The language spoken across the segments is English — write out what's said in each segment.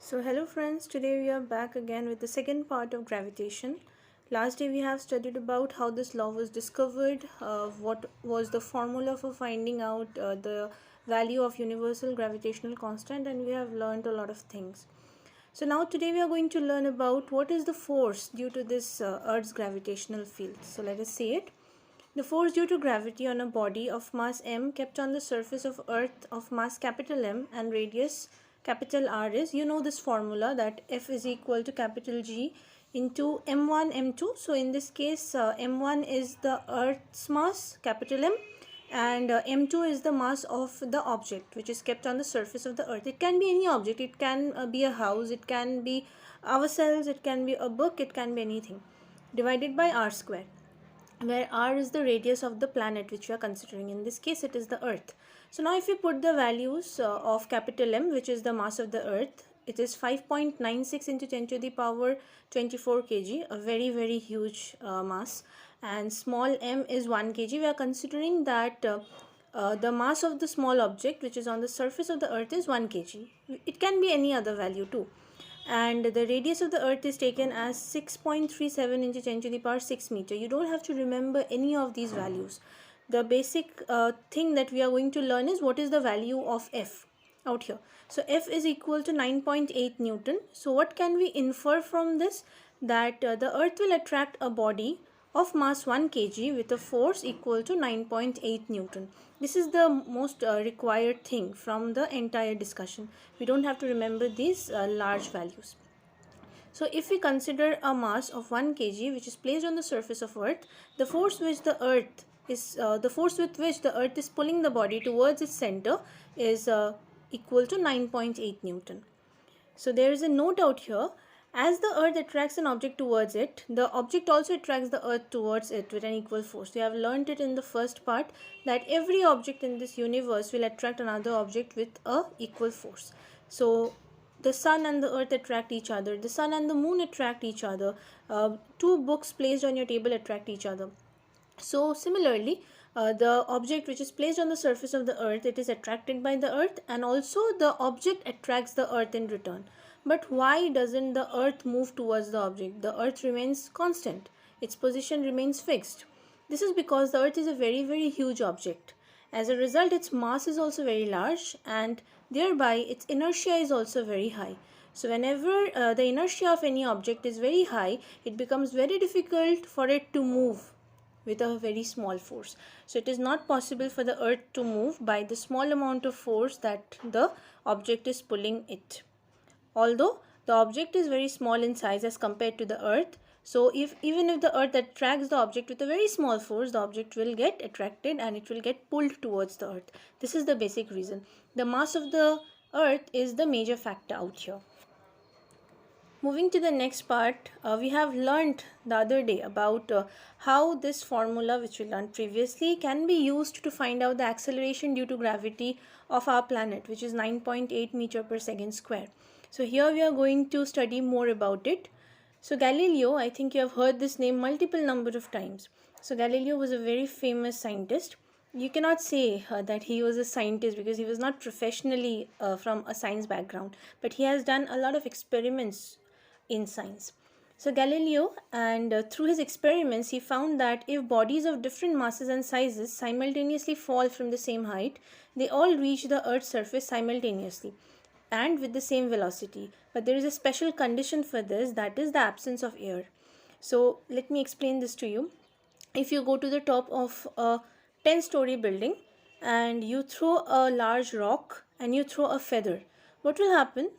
So hello friends, today we are back again with the second part of gravitation. Last day we have studied about how this law was discovered, what was the formula for finding out the value of universal gravitational constant, and we have learned a lot of things. So now today we are going to learn about what is the force due to this Earth's gravitational field. So let us see it. The force due to gravity on a body of mass m kept on the surface of Earth of mass capital M and radius capital R is, you know this formula that F is equal to capital G into m1 m2. So in this case m1 is the Earth's mass capital M and m2 is the mass of the object which is kept on the surface of the Earth. It can be any object, it can be a house, it can be ourselves, it can be a book, it can be anything, divided by r square, where r is the radius of the planet which we are considering. In this case it is the Earth. So now if we put the values of capital M, which is the mass of the Earth, it is 5.96 into 10 to the power 24 kg, a very huge mass, and small m is 1 kg. We are considering that the mass of the small object which is on the surface of the Earth is 1 kg. It can be any other value too. And the radius of the Earth is taken as 6.37 into 10 to the power 6 meter. You don't have to remember any of these values. The basic thing that we are going to learn is what is the value of F out here. So F is equal to 9.8 Newton. So what can we infer from this? That the Earth will attract a body of mass 1 kg with a force equal to 9.8 Newton. This is the most required thing from the entire discussion. We don't have to remember these large values. So if we consider a mass of 1 kg which is placed on the surface of Earth, the force with which the Earth is pulling the body towards its center is equal to 9.8 Newton. So there is a note out here. As the Earth attracts an object towards it, the object also attracts the Earth towards it with an equal force. We have learned it in the first part that every object in this universe will attract another object with a equal force. So the sun and the Earth attract each other. The sun and the moon attract each other. Two books placed on your table attract each other. So similarly, the object which is placed on the surface of the Earth, it is attracted by the Earth, and also the object attracts the Earth in return. But why doesn't the Earth move towards the object? The Earth remains constant. Its position remains fixed. This is because the Earth is a very huge object. As a result, its mass is also very large, and thereby its inertia is also very high. So whenever the inertia of any object is very high, it becomes very difficult for it to move with a very small force. So it is not possible for the Earth to move by the small amount of force that the object is pulling it. Although the object is very small in size as compared to the Earth, so even if the Earth attracts the object with a very small force, the object will get attracted and it will get pulled towards the Earth. This is the basic reason. The mass of the Earth is the major factor out here. Moving to the next part, we have learned the other day about how this formula which we learned previously can be used to find out the acceleration due to gravity of our planet, which is 9.8 meter per second square. So here we are going to study more about it. So Galileo, I think you have heard this name multiple number of times. So Galileo was a very famous scientist. You cannot say that he was a scientist because he was not professionally from a science background, but he has done a lot of experiments in science. So Galileo, and through his experiments, he found that if bodies of different masses and sizes simultaneously fall from the same height, they all reach the Earth's surface simultaneously and with the same velocity. But there is a special condition for this, that is the absence of air. So let me explain this to you. If you go to the top of a 10-story building and you throw a large rock and you throw a feather, what will happen?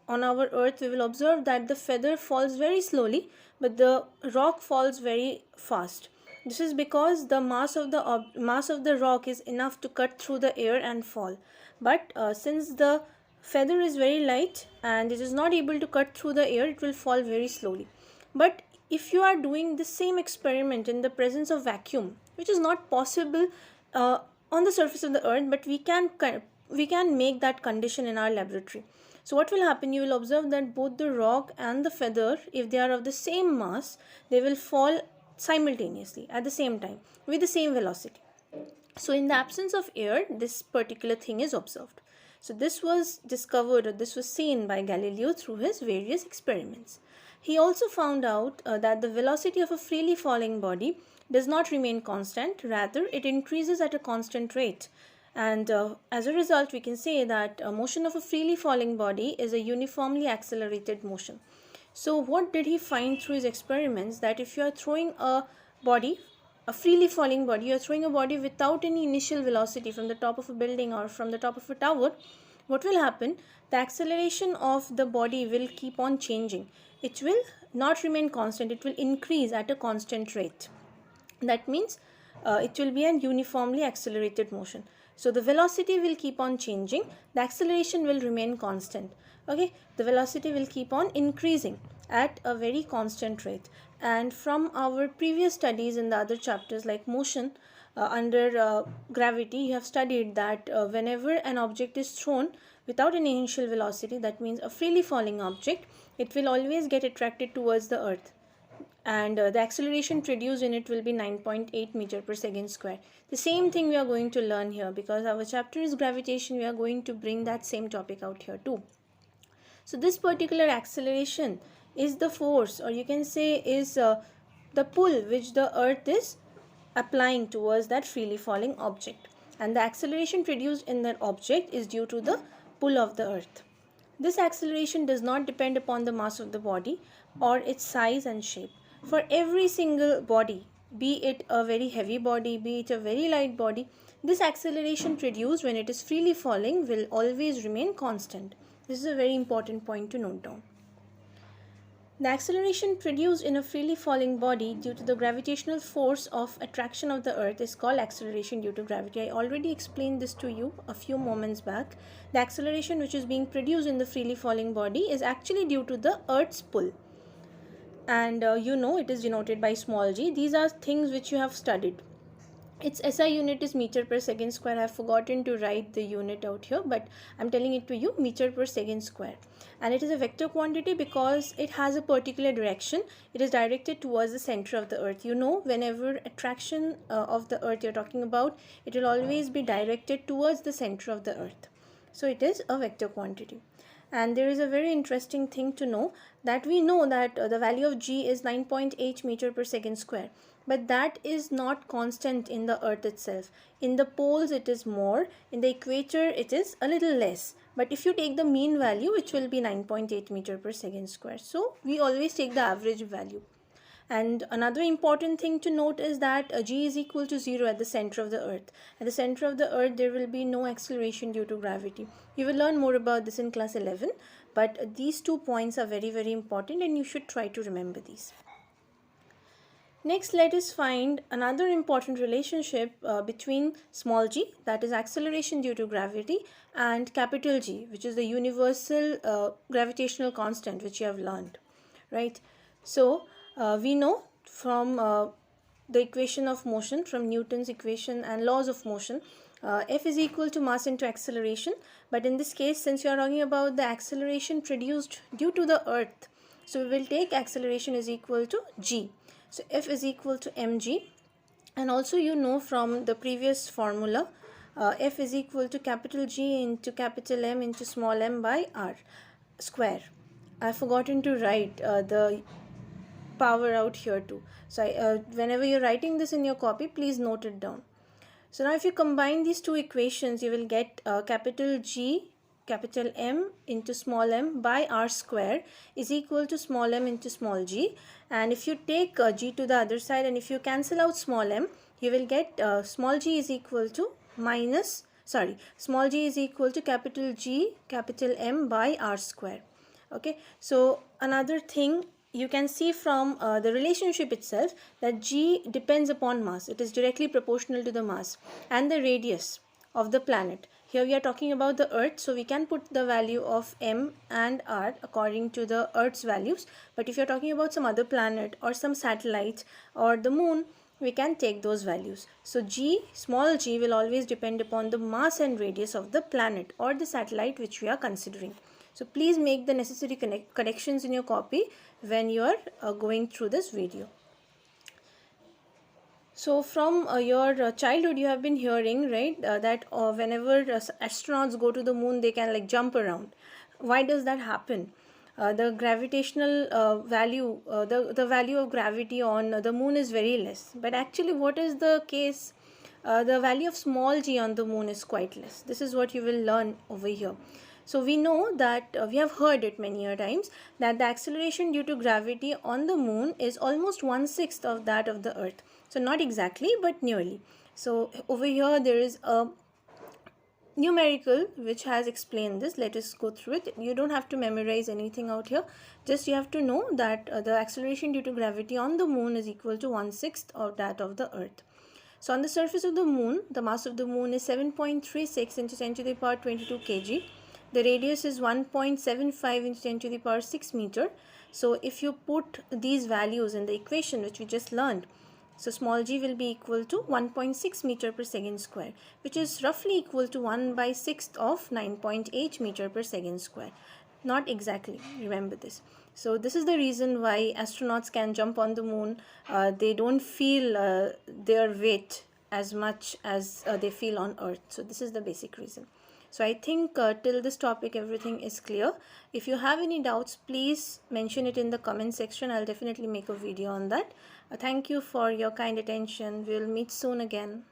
On our Earth, we will observe that the feather falls very slowly, but the rock falls very fast. This is because the mass of the rock is enough to cut through the air and fall. But since the feather is very light and it is not able to cut through the air, it will fall very slowly. But if you are doing the same experiment in the presence of vacuum, which is not possible on the surface of the Earth, but we can make that condition in our laboratory. So what will happen? You will observe that both the rock and the feather, if they are of the same mass, they will fall simultaneously at the same time with the same velocity. So in the absence of air, this particular thing is observed. So this was discovered, or this was seen by Galileo through his various experiments. He also found out that the velocity of a freely falling body does not remain constant, rather it increases at a constant rate. And as a result, we can say that motion of a freely falling body is a uniformly accelerated motion. So what did he find through his experiments? That if you are throwing a body, a freely falling body, you are throwing a body without any initial velocity from the top of a building or from the top of a tower, what will happen? The acceleration of the body will keep on changing. It will not remain constant, it will increase at a constant rate. That means it will be an uniformly accelerated motion. So the velocity will keep on changing, the acceleration will remain constant. Okay, the velocity will keep on increasing at a very constant rate. And from our previous studies in the other chapters like motion under gravity, you have studied that whenever an object is thrown without an initial velocity, that means a freely falling object, it will always get attracted towards the earth, and the acceleration produced in it will be 9.8 meter per second square. The same thing we are going to learn here, because our chapter is gravitation, we are going to bring that same topic out here too. So this particular acceleration is the force, or you can say is the pull which the earth is applying towards that freely falling object, and the acceleration produced in that object is due to the pull of the earth. This acceleration does not depend upon the mass of the body or its size and shape. For every single body, be it a very heavy body, be it a very light body, this acceleration produced when it is freely falling will always remain constant. This is a very important point to note down. The acceleration produced in a freely falling body due to the gravitational force of attraction of the earth is called acceleration due to gravity. I already explained this to you a few moments back. The acceleration which is being produced in the freely falling body is actually due to the earth's pull. And it is denoted by small g. These are things which you have studied. Its SI unit is meter per second square. I have forgotten to write the unit out here, but I'm telling it to you, meter per second square. And it is a vector quantity because it has a particular direction. It is directed towards the center of the earth. Whenever attraction of the earth you're talking about, it will always be directed towards the center of the earth. So it is a vector quantity. And there is a very interesting thing to know, that we know that the value of g is 9.8 meter per second square. But that is not constant in the earth itself. In the poles it is more, in the equator it is a little less. But if you take the mean value, it will be 9.8 meter per second square. So we always take the average value. And another important thing to note is that g is equal to 0 at the center of the earth. At the center of the earth there will be no acceleration due to gravity. You will learn more about this in class 11. But these 2 points are very, very important, and you should try to remember these. Next, let us find another important relationship between small g, that is acceleration due to gravity, and capital G, which is the universal gravitational constant which you have learned, right? So we know from the equation of motion, from Newton's equation and laws of motion, F is equal to mass into acceleration. But in this case, since you are talking about the acceleration produced due to the earth, so we will take acceleration is equal to g. So F is equal to mg, and also from the previous formula, F is equal to capital G into capital M into small m by r square. I have forgotten to write the power out here too. So whenever you're writing this in your copy, please note it down. So now if you combine these two equations, you will get capital G, capital M into small m by r square is equal to small m into small g. And if you take g to the other side, and if you cancel out small m, you will get small g is equal to small g is equal to capital G, capital M by r square. Okay, so another thing you can see from the relationship itself, that g depends upon mass. It is directly proportional to the mass and the radius of the planet. Here we are talking about the earth, so we can put the value of m and r according to the earth's values. But if you are talking about some other planet or some satellite or the moon, we can take those values. So g, small g, will always depend upon the mass and radius of the planet or the satellite which we are considering. So please make the necessary corrections in your copy when you are going through this video. So from your childhood, you have been hearing, right, that whenever astronauts go to the moon, they can like jump around. Why does that happen? The gravitational value, the value of gravity on the moon is very less. But actually, what is the case? The value of small g on the moon is quite less. This is what you will learn over here. So we know that we have heard it many a times that the acceleration due to gravity on the moon is almost 1/6 of that of the earth. So not exactly, but nearly. So over here there is a numerical which has explained this. Let us go through it. You don't have to memorize anything out here. Just you have to know that the acceleration due to gravity on the moon is equal to 1/6 of that of the earth. So on the surface of the moon, the mass of the moon is 7.36 into 10 to the power 22 kg. The radius is 1.75 into 10 to the power 6 meter. So if you put these values in the equation which we just learned, so small g will be equal to 1.6 meter per second square, which is roughly equal to 1 by 6th of 9.8 meter per second square. Not exactly, remember this. So this is the reason why astronauts can jump on the moon. They don't feel their weight as much as they feel on Earth. So this is the basic reason. So I think till this topic everything is clear. If you have any doubts, please mention it in the comment section. I'll definitely make a video on that. Thank you for your kind attention. We'll meet soon again.